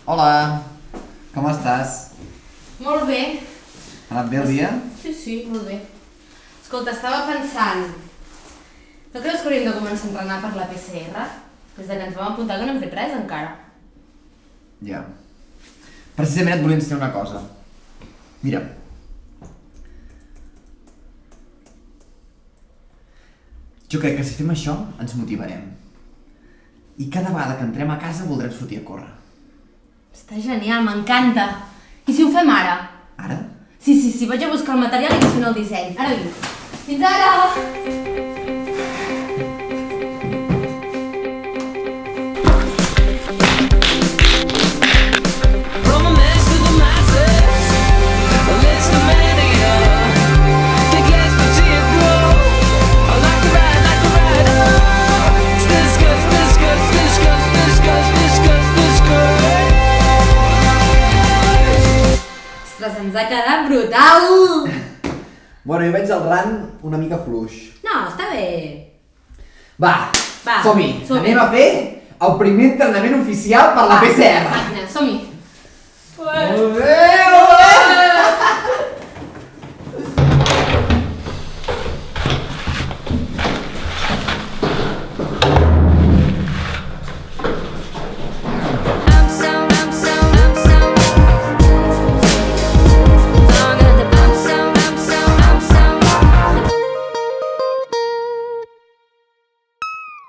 Hola, com estàs? Molt bé. Ha anat bé el dia? Sí, molt bé. Escolta, estava pensant... No creus que hauríem de començar a entrenar per la PCR? Des de que ens vam apuntar que no hem fet res encara. Ja. Precisament et volia ensenyar una cosa. Mira. Jo crec que si fem això ens motivarem. I cada vegada que entrem a casa voldrem sortir a córrer. Està genial, m'encanta. I si ho fem ara? Ara? Sí, vaig a buscar el material i vaig fent el disseny. Ara vinc. Fins ara! Ostres, ens ha quedat brutal! Bueno, jo veig el ran una mica fluix. No, està bé. Va, som-hi! Anem a fer el primer entrenament oficial per la PCR! Màquina, som-hi! Molt bé!